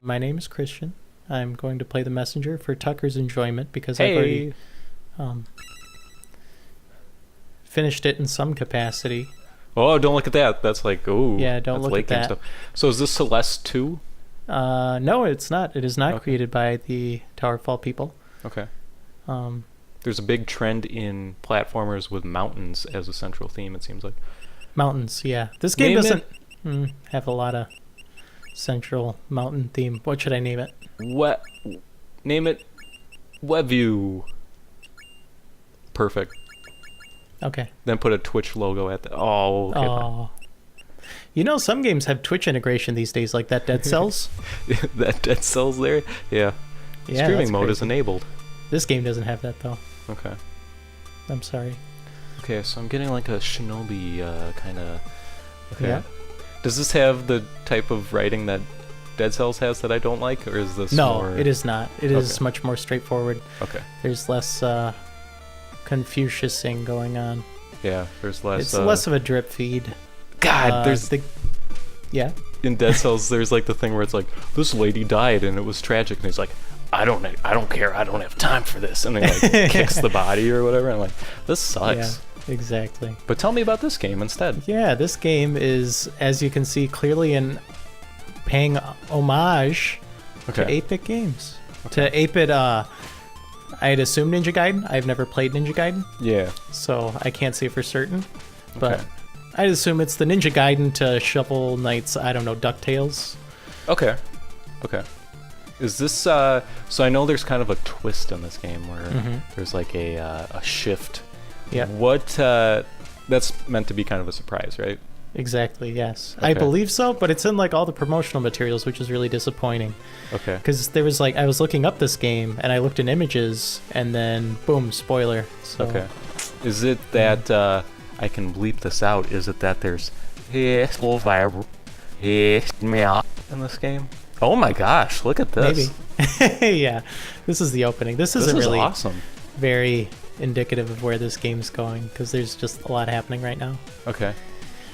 My name is Christian. I'm going to play the messenger for Tucker's enjoyment because I've already finished it in some capacity. Oh, don't look at that. That's like, ooh. Yeah, don't look at that. Stuff. So is this Celeste 2? No, it's not. It is not created by the Towerfall people. Okay. There's a big trend in platformers with mountains as a central theme, it seems like. Mountains, yeah. This game doesn't have a lot of central mountain theme. What should I name it? Name it WeView. Perfect. Okay. Then put a Twitch logo at the... Oh, okay. Oh. You know, some games have Twitch integration these days, like that Dead Cells. That Dead Cells there? Yeah. Streaming mode is enabled. This game doesn't have that, though. Okay. I'm sorry. Okay, so I'm getting like a shinobi kind of... Okay. Yeah. Does this have the type of writing that Dead Cells has that I don't like, or is this No, more... it is not. It is much more straightforward. Okay. There's less Confuciusing going on. Yeah, there's less... It's less of a drip feed. God, there's... Yeah? In Dead Cells, there's like the thing where it's like, this lady died and it was tragic, and he's like, I don't care, I don't have time for this, and then like kicks the body or whatever, and I'm like, this sucks. Yeah, exactly. But tell me about this game instead. Yeah, this game is, as you can see, clearly paying homage to 8-bit games. To 8-bit, I'd assume Ninja Gaiden. I've never played Ninja Gaiden. Yeah. So I can't say for certain. But I'd assume it's the Ninja Gaiden to Shovel Knight's, I don't know, DuckTales. Okay. Is this, so I know there's kind of a twist in this game where there's like a shift. Yeah. That's meant to be kind of a surprise, right? Exactly, yes. Okay. I believe so, but it's in like all the promotional materials, which is really disappointing. Okay. Because there was like, I was looking up this game and I looked in images and then boom, spoiler. So, okay. Is it that, I can bleep this out, is it that there's in this game? Oh my gosh, look at this. Maybe. Yeah, this is the opening. This is really awesome. Very indicative of where this game's going because there's just a lot happening right now. Okay.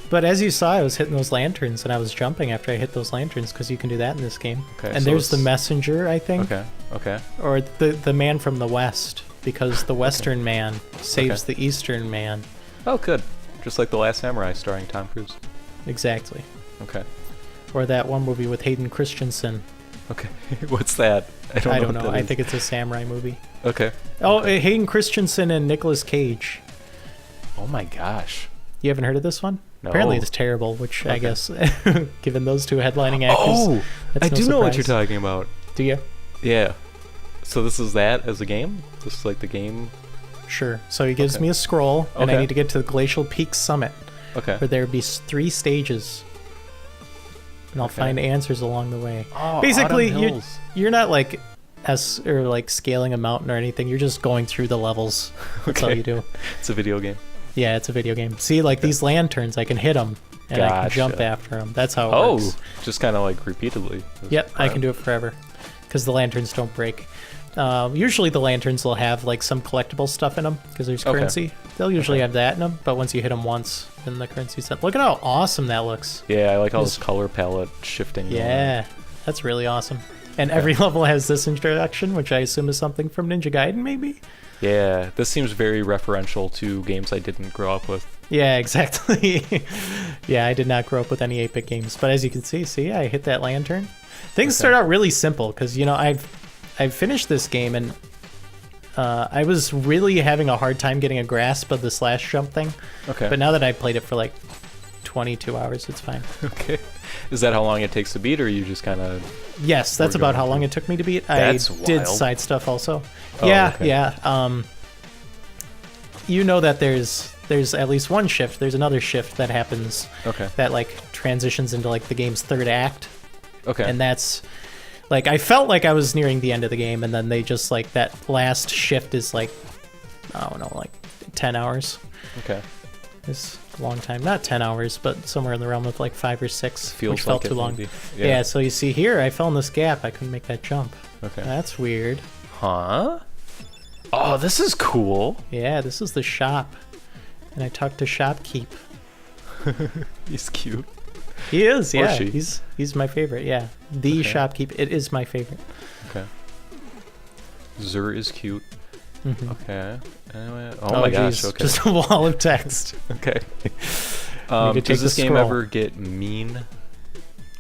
But as you saw, I was hitting those lanterns and I was jumping after I hit those lanterns because you can do that in this game. Okay, and so there's the messenger, I think. Okay. Or the man from the west, because the western man saves the eastern man. Oh, good. Just like The Last Samurai starring Tom Cruise. Exactly. Okay. Or that one movie with Hayden Christensen. Okay. What's that? I don't know. I think it's a samurai movie. Okay. Oh, Hayden Christensen and Nicolas Cage. Oh my gosh. You haven't heard of this one? No. Apparently it's terrible, which I guess, given those two headlining actors, oh, I do know what you're surprise. talking about. Do you? Yeah. So this is that as a game? This is like the game? Sure. So he gives me a scroll, and I need to get to the Glacial Peak Summit. Okay. Where there would be 3 stages. And I'll find answers along the way. Oh, basically, you're not like scaling a mountain or anything. You're just going through the levels. That's all you do. It's a video game. Yeah, it's a video game. See, like these lanterns, I can hit them, and I can jump after them. That's how it works. Just kind of like repeatedly. Yep, I can do it forever, because the lanterns don't break. Usually the lanterns will have like some collectible stuff in them, because there's currency. They'll usually have that in them, but once you hit them once, then the currency's up. Look at how awesome that looks. Yeah, I like all this color palette shifting. Yeah, that's really awesome. And every level has this introduction, which I assume is something from Ninja Gaiden, maybe? Yeah, this seems very referential to games I didn't grow up with. Yeah, exactly. Yeah, I did not grow up with any 8-bit games, but as you can see, I hit that lantern. Things start out really simple, because, you know, I've finished this game, and I was really having a hard time getting a grasp of the slash jump thing. Okay. But now that I've played it for like 22 hours, it's fine. Okay. Is that how long it takes to beat, or you just kind of... Yes, that's about how long it took me to beat. That's I did side stuff also. Yeah. You know that there's at least one shift. There's another shift that happens that like transitions into like the game's third act. Okay. And that's like, I felt like I was nearing the end of the game, and then they just like, that last shift is like, I don't know, like 10 hours. Okay. It's a long time. Not 10 hours, but somewhere in the realm of like 5 or 6, which felt too long. Yeah, so you see here, I fell in this gap. I couldn't make that jump. Okay. That's weird. Huh? Oh, this is cool. Yeah, this is the shop. And I talked to Shopkeep. He's cute. He is, Or yeah. she. He's my favorite, yeah. The Okay. shopkeeper. It is my favorite. Okay. Zur is cute. Mhm. Okay. Anyway. Oh my gosh. geez, Okay. Just a wall of text. Okay. to take Does the this game scroll. ever get mean?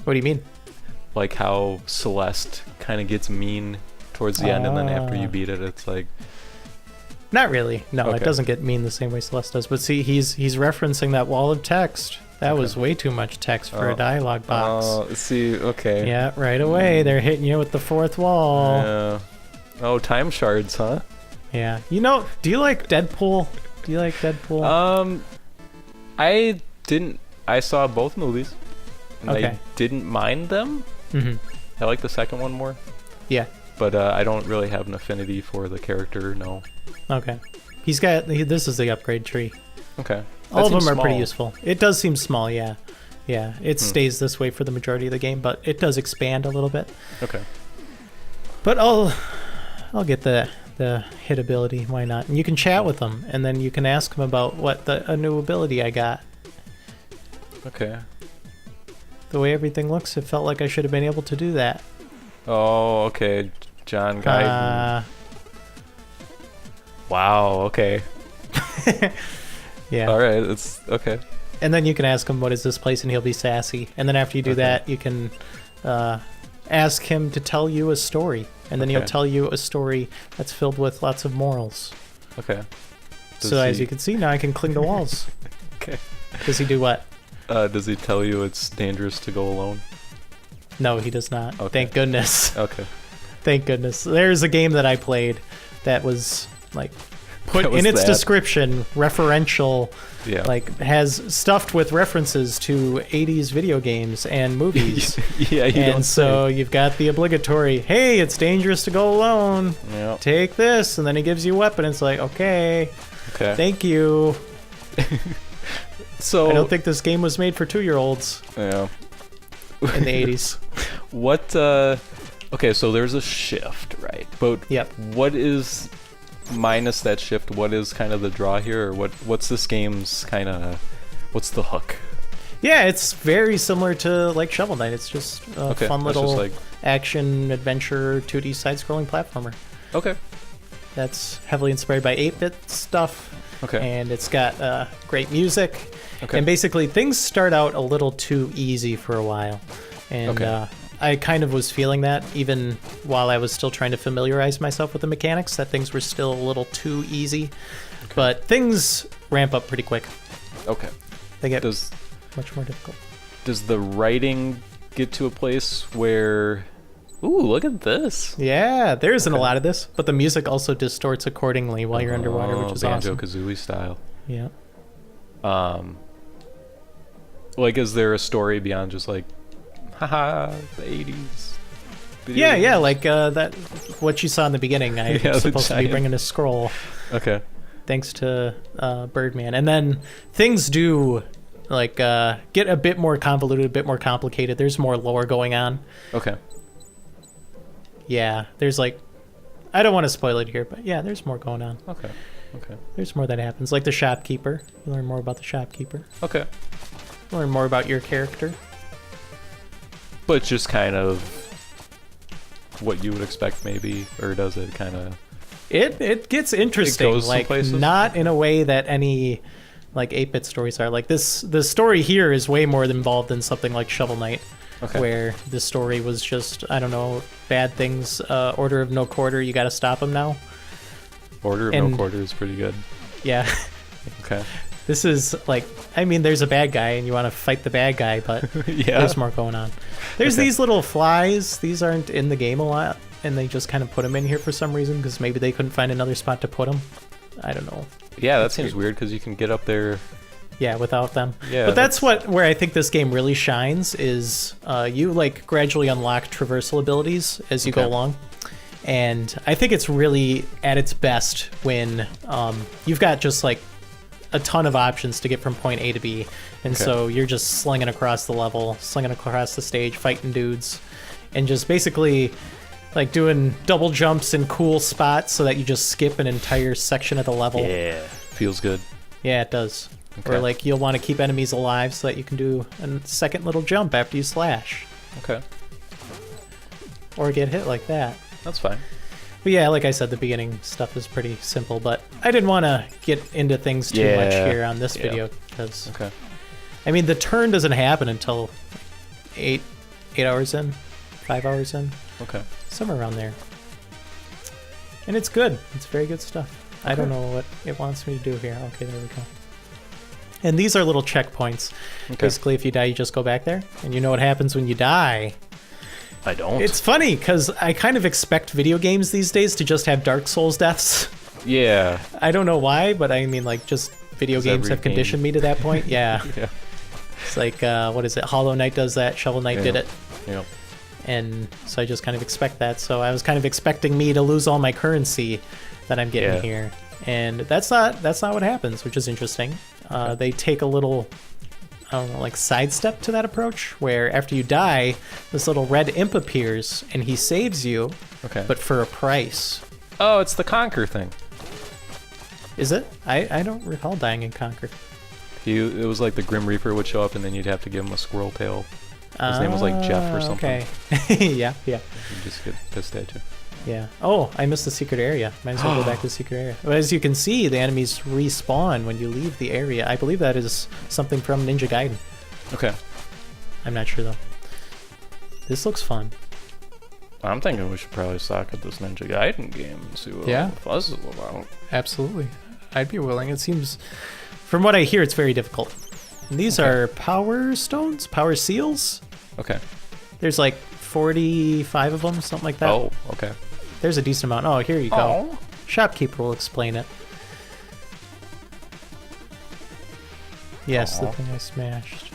What do you mean? Like how Celeste kind of gets mean towards the end, and then after you beat it, it's like. Not really. No, Okay. it doesn't get mean the same way Celeste does. But see, he's referencing that wall of text. That Okay. was way too much text for Oh. a dialogue box. Oh, see. Okay. Yeah, right away. They're hitting you with the fourth wall. Yeah. Oh, time shards, huh? Yeah. You know, do you like Deadpool? Do you like Deadpool? I didn't. I saw both movies, and I Okay. didn't mind them. Mm-hmm. I like the second one more, Yeah. but I don't really have an affinity for the character. No. Okay. This is the upgrade tree. Okay. All of That them seems are pretty small. useful. It does seem small, yeah. Yeah, it stays this way for the majority of the game, but it does expand a little bit. Okay. But I'll get the hit ability. Why not? And you can chat with them, and then you can ask them about what a new ability I got. Okay. The way everything looks, it felt like I should have been able to do that. Oh, okay. John Guyton. Wow. Okay. Yeah. All right. It's okay. And then you can ask him, what is this place? And he'll be sassy. And then after you do Okay. that, you can ask him to tell you a story. And then he'll Okay. tell you a story that's filled with lots of morals. Okay. Does So as he- you can see, now I can cling to walls. Okay. Does he do what? Does he tell you it's dangerous to go alone? No, he does not. Okay. Thank goodness. Okay. Thank goodness. There's a game that I played that was like put That was in its that. description referential, Yeah. like has stuffed with references to 80s video games and movies. Yeah. You And don't so you've got the obligatory, hey, it's dangerous to go alone. say. Yeah. Take this, and then he gives you a weapon. It's like, okay, Okay. thank you. So I don't think this game was made for 2-year-olds Yeah. in the 80s. What? Okay, so there's a shift, right? But Yep. what is minus that shift? What is kind of the draw here, or what's this game's kind of? What's the hook? Yeah, it's very similar to like Shovel Knight. It's just a Okay, fun that's little just like action adventure 2D side-scrolling platformer. okay, That's heavily inspired by 8-bit stuff, okay, and it's got great music. okay, And basically, things start out a little too easy for a while, and Okay. I kind of was feeling that even while I was still trying to familiarize myself with the mechanics, that things were still a little too easy. But things ramp up pretty quick. okay. They get Does much more difficult. the writing get to a place where? Ooh, look at this. Yeah, there isn't a Okay. lot of this, but the music also distorts accordingly while you're underwater, which is awesome. Banjo-Kazooie style. Yeah. Like, is there a story beyond just like, haha, the 80s? video Yeah, yeah, games? like that. What you saw in the beginning, I'm Yeah, the supposed to be giant- bringing a scroll, Okay. thanks to Birdman, and then things do like get a bit more convoluted, a bit more complicated. There's more lore going on. Okay. Yeah, there's like, I don't want to spoil it here, but yeah, there's more going on. Okay. Okay. There's more that happens, like the shopkeeper. You learn more about the shopkeeper. Okay. You learn more about your character. But just kind of what you would expect, maybe, or does it kind of? It gets interesting, goes some like places? not in a way that any like 8-bit stories are. Like this, the story here is way more involved than something like Shovel Knight, Okay. where the story was just, I don't know, bad things. Order of no quarter, you got to stop them now. Order of and- No Quarter is pretty good. Yeah, Okay. this is like, I mean, there's a bad guy and you want to fight the bad guy, but Yeah. there's more going on. There's Okay. these little flies. These aren't in the game a lot, and they just kind of put them in here for some reason because maybe they couldn't find another spot to put them. I don't know. Yeah, that seems weird because you can get up there. Yeah, without them. Yeah, But that's where I think this game really shines is you like gradually unlock traversal abilities as you go Okay. along. And I think it's really at its best when you've got just like a ton of options to get from point A to B. And Okay. so you're just slinging across the level, slinging across the stage, fighting dudes, and just basically like doing double jumps in cool spots so that you just skip an entire section of the level. Yeah. Feels good. Yeah, it does. Okay. Or like you'll want to keep enemies alive so that you can do a second little jump after you slash. Okay. Or get hit like that. That's fine. But yeah, like I said, the beginning stuff is pretty simple, but I didn't want to get into things too much here on this video because, Okay. I mean, the turn doesn't happen until 8 hours in, 5 hours in, Okay. somewhere around there. And it's good. It's very good stuff. I don't know what it wants me to do here. Okay, there we go. And these are little checkpoints. Okay. Basically, if you die, you just go back there. And you know what happens when you die. I don't. It's funny, because I kind of expect video games these days to just have Dark Souls deaths. Yeah. I don't know why, but I mean, like, just video games have conditioned me to that point. Yeah. Yeah. It's like, what is it? Hollow Knight does that. Shovel Knight did it. Yeah. And so I just kind of expect that. So I was kind of expecting me to lose all my currency that I'm getting here. And that's not what happens, which is interesting. They take a little, I don't know, like sidestep to that approach, where after you die, this little red imp appears and he saves you, but for a price. Oh, it's the Conquer thing. Is it? I don't recall dying in Conquer. It was like the Grim Reaper would show up and then you'd have to give him a squirrel tail. His name was like Jeff or something. Okay. yeah. You just get pissed at you. Yeah. Oh, I missed the secret area. Might as well go back to the secret area. But as you can see, the enemies respawn when you leave the area. I believe that is something from Ninja Gaiden. Okay. I'm not sure, though. This looks fun. I'm thinking we should probably stock up this Ninja Gaiden game and see what all the fuss is about. Absolutely. I'd be willing. It seems, from what I hear, it's very difficult. And these are power stones? Power seals? Okay. There's like 45 of them, something like that. Oh, okay. There's a decent amount. Oh, here you go. Oh. Shopkeeper will explain it. Yes, the thing I smashed.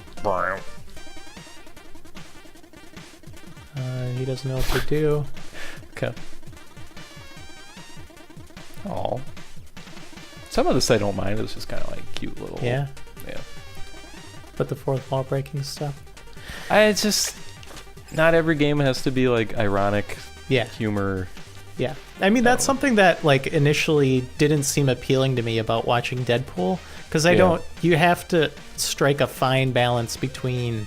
He doesn't know what to do. Okay. Oh. Some of this I don't mind. It's just kind of like cute little. Yeah. Yeah. But the fourth wall breaking stuff. It's just not every game has to be like ironic. Yeah. Humor. Yeah. I mean, that's something that like initially didn't seem appealing to me about watching Deadpool, because you have to strike a fine balance between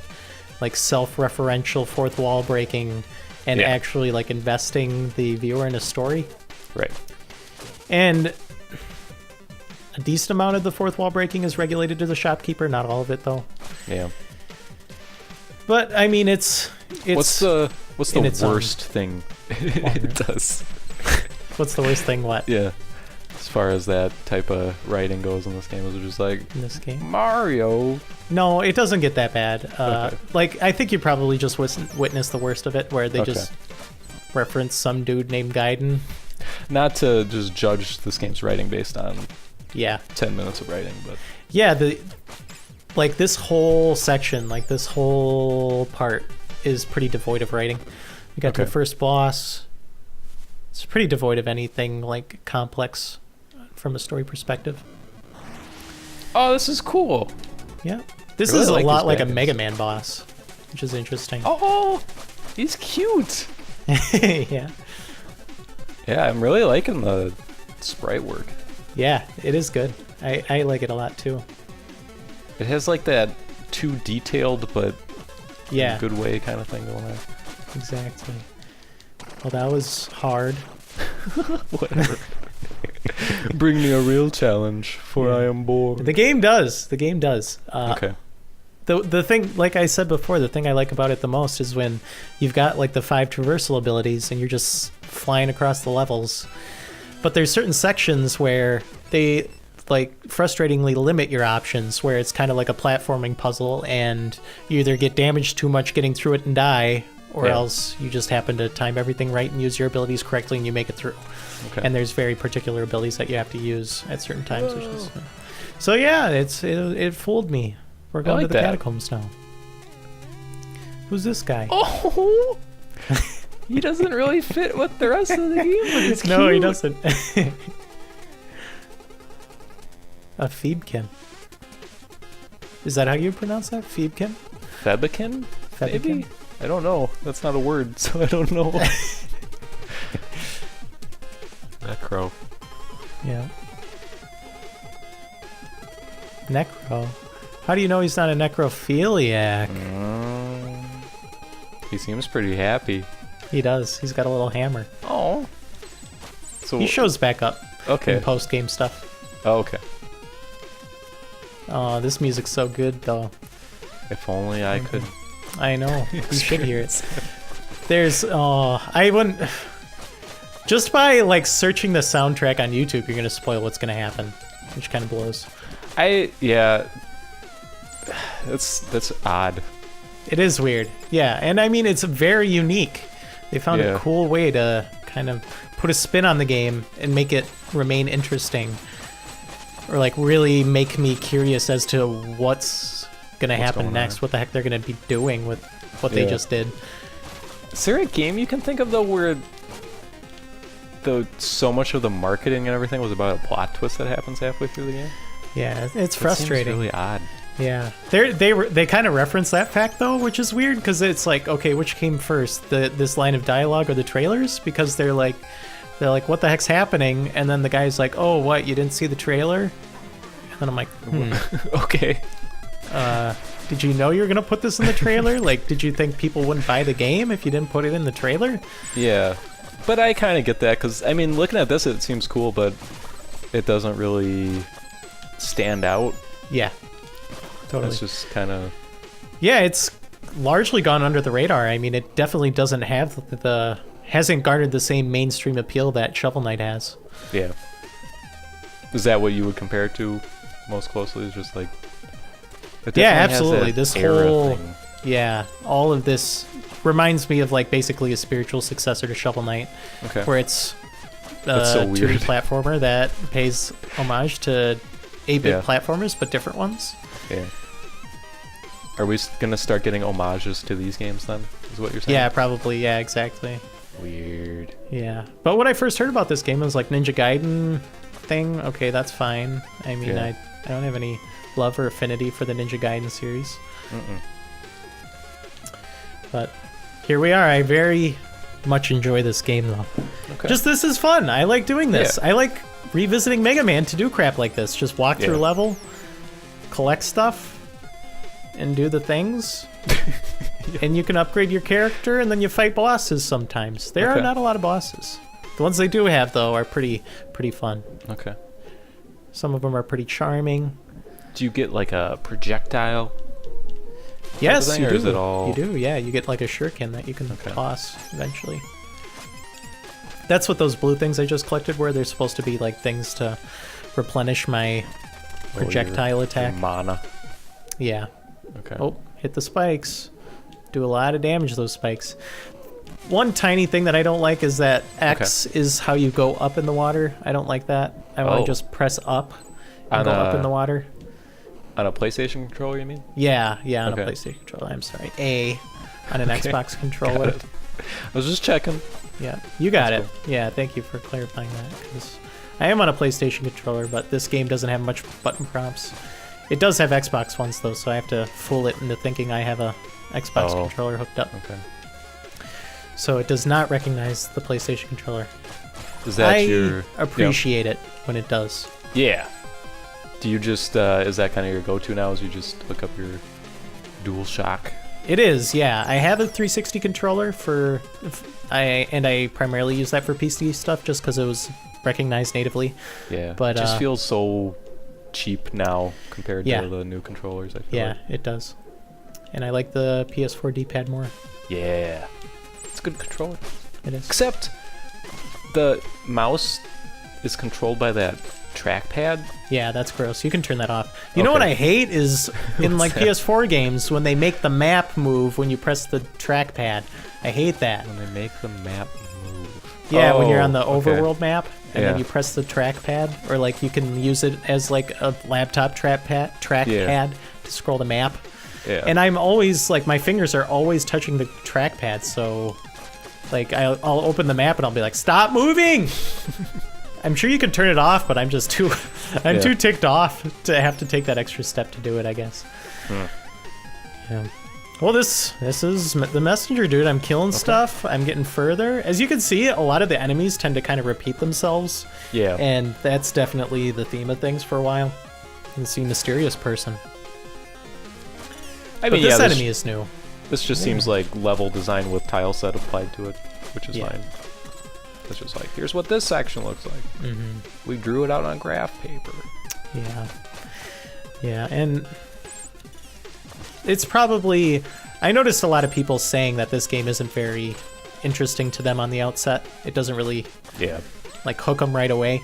like self-referential fourth wall breaking and actually like investing the viewer in a story. Right. And a decent amount of the fourth wall breaking is regulated to the shopkeeper, not all of it though. Yeah. But I mean, it's what's the worst thing it does? What's the worst thing? What? Yeah. As far as that type of writing goes in this game, is it just like in this game? Mario? No, it doesn't get that bad. Okay. Like I think you probably just witnessed the worst of it, where they just reference some dude named Gaiden. Not to just judge this game's writing based on 10 minutes of writing, but this whole section, like this whole part, is pretty devoid of writing. You got to the first boss. It's pretty devoid of anything like complex from a story perspective. Oh, this is cool. Yeah. This really is a lot like a badges. Mega Man boss, which is interesting. Oh, he's cute. Yeah. Yeah, I'm really liking the sprite work. Yeah, it is good. I like it a lot too. It has like that too detailed but in Yeah. a good way kind of thing going on. Exactly. Well, that was hard. Whatever. Bring me a real challenge, for I am bored. The game does. The game does. Okay. The thing, like I said before, the thing I like about it the most is when you've got like the 5 traversal abilities and you're just flying across the levels. But there's certain sections where they like frustratingly limit your options, where it's kind of like a platforming puzzle and you either get damaged too much getting through it and die, or else you just happen to time everything right and use your abilities correctly and you make it through. Okay. And there's very particular abilities that you have to use at certain times. Which is, so yeah, it fooled me. We're going to the catacombs now. Who's this guy? Oh, he doesn't really fit with the rest of the game, but he's cute. No, he doesn't. A Phoebekin. Is that how you pronounce that? Phoebekin? Febekin? Maybe? Maybe? I don't know. That's not a word, so I don't know. That crow. Yeah. Necro. How do you know he's not a necrophiliac? He seems pretty happy. He does. He's got a little hammer. Oh. So He shows back up okay. in post-game stuff. Oh, okay. Oh, this music's so good, though. If only I could. I know. You should hear it. There's, I wouldn't... Just by, like, searching the soundtrack on YouTube, you're gonna spoil what's gonna happen, which kind of blows. Yeah. That's odd. It is weird. Yeah, and I mean, it's very unique. They found a cool way to kind of put a spin on the game and make it remain interesting. Or, like, really make me curious as to what's gonna happen next, what the heck they're gonna be doing with what they just did. Is there a game you can think of, though, where so much of the marketing and everything was about a plot twist that happens halfway through the game? Yeah, it's frustrating. Seems really odd. Yeah, they kind of reference that fact though, which is weird because it's like, okay, which came first, this line of dialogue or the trailers? Because they're like, what the heck's happening? And then the guy's like, oh, what? You didn't see the trailer? And then I'm like, okay. Did you know you were gonna put this in the trailer? Like, did you think people wouldn't buy the game if you didn't put it in the trailer? Yeah, but I kind of get that because I mean, looking at this, it seems cool, but it doesn't really stand out. Yeah. Totally. It's just kind of... Yeah, it's largely gone under the radar. I mean, it definitely doesn't have hasn't garnered the same mainstream appeal that Shovel Knight has. Yeah. Is that what you would compare it to most closely? Is just like... Yeah, absolutely. This whole... thing. Yeah, all of this reminds me of like basically a spiritual successor to Shovel Knight. Okay. Where it's That's so a weird. 2D platformer that pays homage to 8-bit platformers, but different ones. Yeah. Are we gonna start getting homages to these games then? Is what you're saying? Yeah, probably. Yeah, exactly. Weird. Yeah. But when I first heard about this game, it was like Ninja Gaiden thing. Okay, that's fine. I mean, I don't have any love or affinity for the Ninja Gaiden series. But here we are. I very much enjoy this game, though. Okay. Just this is fun. I like doing this. I like revisiting Mega Man to do crap like this. Just walk through a level, collect stuff, and do the things. And you can upgrade your character, and then you fight bosses sometimes. There are not a lot of bosses. The ones they do have, though, are pretty fun. Okay. Some of them are pretty charming. Do you get like a projectile? Yes, you do. Is it all... You do, yeah. You get like a shuriken that you can toss eventually. That's what those blue things I just collected were. They're supposed to be like things to replenish my projectile attack. Your mana. Yeah. Okay. Oh, hit the spikes. Do a lot of damage to those spikes. One tiny thing that I don't like is that X is how you go up in the water. I don't like that. I want to just press up and go up in the water. On a PlayStation controller, you mean? Yeah, on a PlayStation controller. I'm sorry. A on an Xbox controller. I was just checking. Yeah, you got it. Cool. Yeah, thank you for clarifying that. Because I am on a PlayStation controller, but this game doesn't have much button prompts. It does have Xbox ones, though, so I have to fool it into thinking I have a Xbox controller hooked up. Okay. So it does not recognize the PlayStation controller. Is that I appreciate it when it does. Yeah. Do you just, is that kind of your go-to now, is you just hook up your DualShock? It is, yeah. I have a 360 controller and I primarily use that for PC stuff just because it was recognized natively. Yeah, but it just feels so cheap now compared to the new controllers, I feel like. It does. And I like the PS4 D-pad more. Yeah. It's a good controller. It is. Except the mouse is controlled by that trackpad. Yeah, that's gross. You can turn that off. You know what I hate is in like PS4 games when they make the map move when you press the trackpad. I hate that. When they make the map move. Yeah, when you're on the overworld map and then you press the trackpad, or like you can use it as like a laptop trackpad to scroll the map. Yeah. And I'm always like, my fingers are always touching the trackpad, so like I'll open the map and I'll be like, stop moving. I'm sure you can turn it off, but I'm just too too ticked off to have to take that extra step to do it, I guess. Yeah. Well, this is the messenger, dude. I'm killing stuff. I'm getting further. As you can see, a lot of the enemies tend to kind of repeat themselves. Yeah. And that's definitely the theme of things for a while. and see mysterious person. I But mean, this yeah, enemy is new. this just seems like level design with tile set applied to it, which is Yeah. fine. It's just like, here's what this section looks like. Mm-hmm. We drew it out on graph paper. Yeah. Yeah, and it's probably... I noticed a lot of people saying that this game isn't very interesting to them on the outset. It doesn't really, Yeah. like, hook them right away,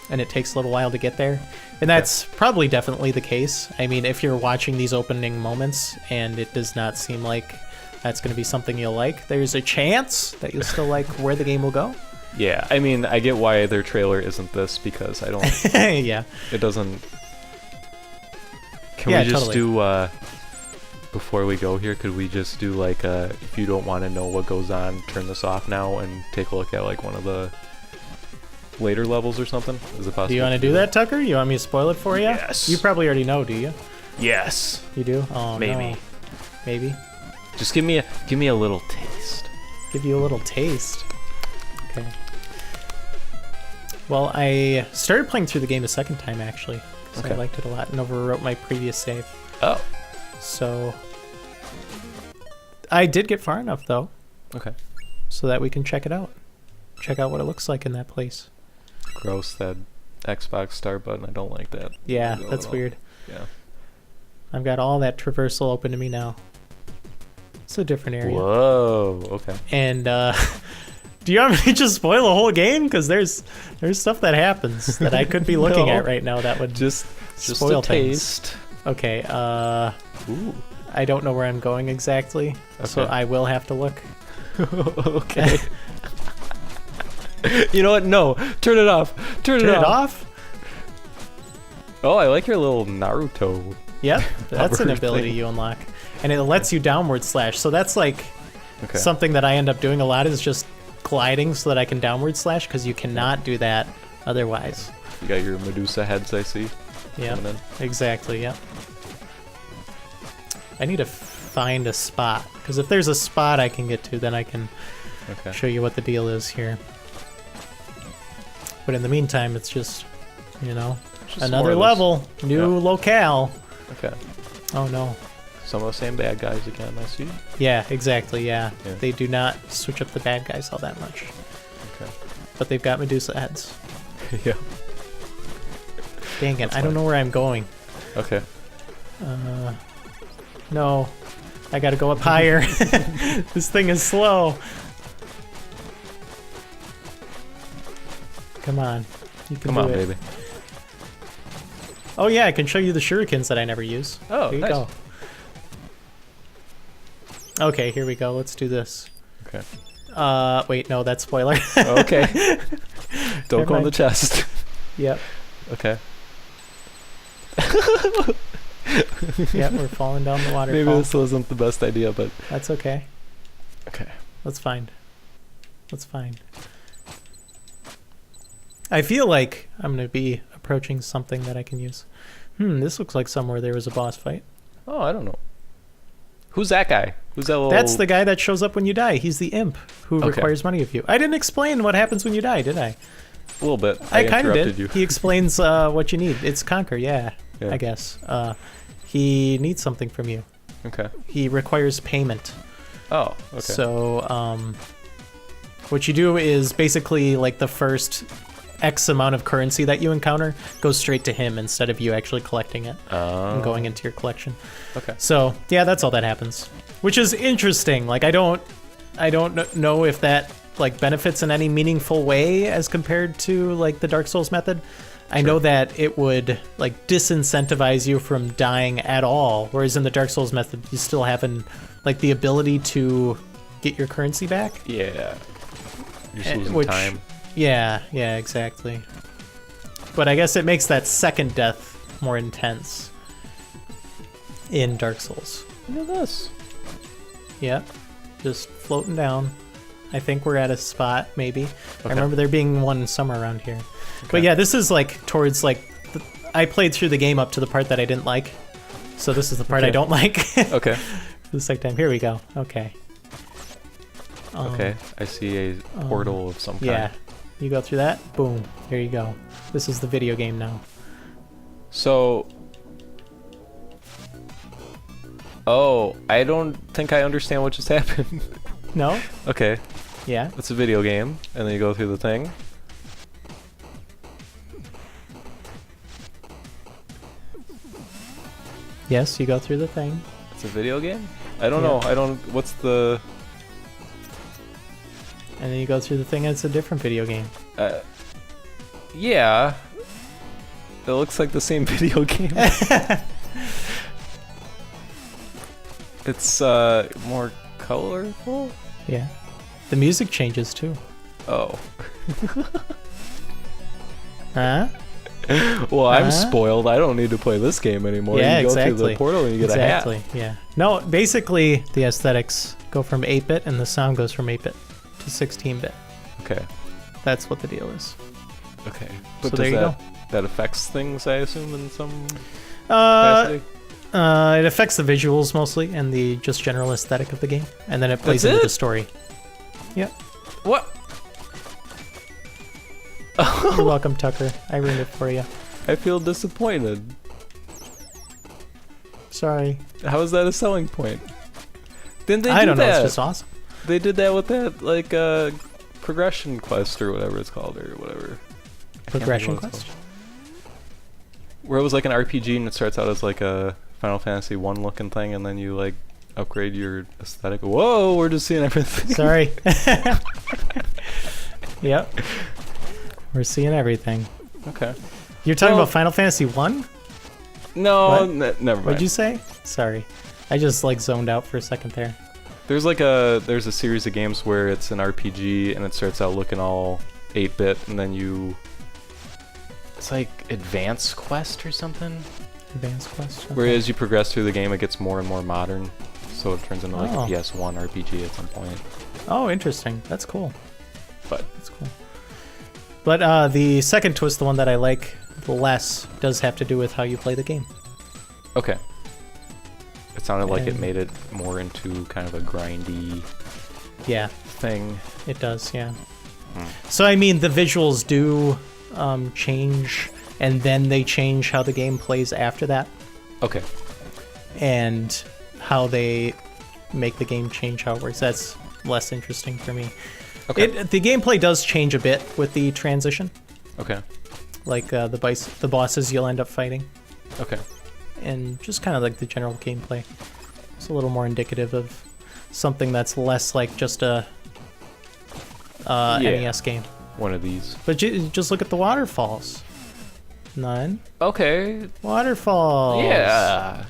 and it takes a little while to get there. And that's probably definitely the case. I mean, if you're watching these opening moments and it does not seem like that's going to be something you'll like, there's a chance that you'll still like where the game will go. Yeah, I mean, I get why their trailer isn't this, because I don't... Yeah. It doesn't... Can Yeah, we just totally. do, before we go here, could we just do, like, if you don't want to know what goes on, turn this off now and take a look at, like, one of the later levels or something? Is it possible? Do you want to do that, Tucker? You want me to spoil it for you? Yes. You probably already know, do you? Yes. You do? Oh, Maybe. no. Maybe. Just give me a little taste. Give you a little taste. Okay. Well, I started playing through the game a second time, actually, because Okay. I liked it a lot and overwrote my previous save. Oh. So I did get far enough, though, Okay. so that we can check it out. Check out what it looks like in that place. Gross, that Xbox start button. I don't like that. Yeah, logo that's at all. weird. Yeah. I've got all that traversal open to me now. It's a different area. Whoa. Okay. And do you want me to just spoil the whole game? Because there's stuff that happens that I could be looking No. at right now that would Just spoil a things. taste. Okay, Ooh. I don't know where I'm going exactly, so Okay. I will have to look. Okay. You know what? No. Turn it off. Turn Turn it it off. off? Oh, I like your little Naruto. Yep, that's an Hover ability thing. you unlock. And it lets you downward slash, so that's like Okay. something that I end up doing a lot is just gliding so that I can downward slash, because you cannot do that otherwise. You got your Medusa heads, I see. Yeah, coming in. exactly, yeah. I need to find a spot, because if there's a spot I can get to, then I can Okay. show you what the deal is here. But in the meantime, it's just, you know, Just more another of this. level, new Yeah. locale. Okay. Oh no. Some of the same bad guys again, I see. Yeah, exactly, yeah. Yeah. They do not switch up the bad guys all that much. Okay. But they've got Medusa heads. Yeah. Dang it, That's I don't fine. know where I'm going. Okay. No, I gotta go up higher. This thing is slow. Come on, you can Come do on, it. baby. Oh yeah, I can show you the shurikens that I never use. Oh, Here you nice. go. Okay, here we go. Let's do this. Okay. Wait, no, that's spoiler. Okay. Don't Never go in the mind. chest. Yep, Okay. yep, we're falling down the Maybe waterfall. this wasn't the best idea, but That's okay. okay. Let's find. Let's find. I feel like I'm gonna be approaching something that I can use. This looks like somewhere there was a boss fight. Oh, I don't know. Who's that guy? Who's that little... That's the guy that shows up when you die. He's the imp who Okay. requires money of you. I didn't explain what happens when you die, did I? A little bit. I kind of interrupted did. you. He explains what you need. It's conquer, yeah, Yeah. I guess. He needs something from you. Okay. He requires payment. Oh, okay. So what you do is basically like the first X amount of currency that you encounter goes straight to him instead of you actually collecting it and going into your collection. Okay. So yeah, that's all that happens, which is interesting. Like I don't know if that like benefits in any meaningful way as compared to like the Dark Souls method. I know that it would like disincentivize you from dying at all, whereas in the Dark Souls method, you still have like the ability to get your currency back. Yeah. You're just losing Which- time. Yeah, exactly. But I guess it makes that second death more intense in Dark Souls. Look at this. Yep, just floating down. I think we're at a spot, maybe. I Okay. remember there being one somewhere around here. Okay. But yeah, this is like towards like... I played through the game up to the part that I didn't like. So this is the part I Okay. don't like. Okay. The second time. Here we go. Okay. Okay. I see a portal of some kind. Yeah. You go through that. Boom. Here you go. This is the video game now. So, Oh, I don't think I understand what just happened. No? Okay, Yeah. it's a video game, and then you go through the thing. Yes, you go through the thing. It's a video game? I don't Yeah. know. I don't. What's the? And then you go through the thing and it's a different video game. Yeah. It looks like the same video game. It's more colorful. Yeah. The music changes too. Oh. Huh? Well, I'm spoiled. I don't need to play this game anymore. Yeah, you go through exactly. the portal and you get a hat. Exactly, yeah. No, basically the aesthetics go from 8-bit and the sound goes from 8-bit to 16-bit. Okay. That's what the deal is. Okay. So But there you go. that affects things, I assume, in some Uh, capacity? it affects the visuals mostly and the just general aesthetic of the game, and then it plays That's into it? the story. Yep. What? You're welcome, Tucker. I ruined it for you. I feel disappointed. Sorry. How is that a selling point? Didn't they do I don't know. that? It's just awesome. They did that with that, like, progression quest or whatever it's called, or whatever. I can't Progression think of what it's quest. called. Where it was like an RPG and it starts out as like a Final Fantasy 1 looking thing, and then you like upgrade your aesthetic. Whoa, we're just seeing everything. Sorry. Yep. We're seeing everything. Okay. You're talking Well- about Final Fantasy 1? No, What? never mind. What'd you say? Sorry. I just like zoned out for a second there. There's a series of games where it's an RPG and it starts out looking all 8-bit, and then it's like Advanced Quest or something. Advanced Quest. Okay. Whereas you progress through the game, it gets more and more modern, so it turns into like Oh. a PS1 RPG at some point. Oh, interesting. That's cool. But That's cool. But the second twist, the one that I like less, does have to do with how you play the game. okay, it sounded like it And- made it more into kind of a grindy Yeah, thing. it does. Yeah. Hmm. So I mean, the visuals do change, and then they change how the game plays after that, Okay, and how they make the game change how it works. That's less interesting for me. okay, The gameplay does change a bit with the transition, okay, like the bosses you'll end up fighting, okay. and just kind of like the general gameplay. It's a little more indicative of something that's less like just a Yeah. NES game. One of these. But just look at the waterfalls. None. Okay, Waterfalls. yeah.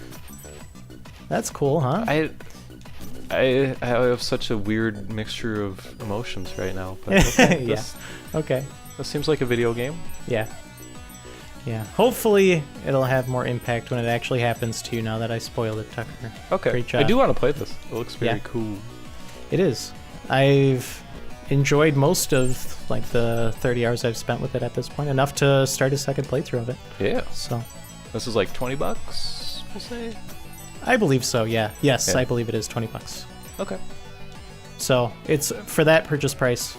That's cool, huh? I have such a weird mixture of emotions right now. But okay, Yeah. Okay. this seems like a video game. Yeah. Yeah. Hopefully it'll have more impact when it actually happens to you now that I spoiled it, Tucker. Okay, Great job. I do want to play this. It looks very Yeah. cool. It is. I've enjoyed most of like the 30 hours I've spent with it at this point, enough to start a second playthrough of it. Yeah, So this is like $20, we'll say. I believe so, yeah. Yes, Yeah. I believe it is $20. Okay. So it's for that purchase price.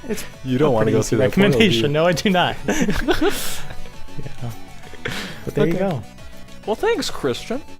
It's You don't want to pretty go easy through that portal, do you? recommendation. No, I do not. Yeah. But there you Okay. go. Well, thanks, Christian.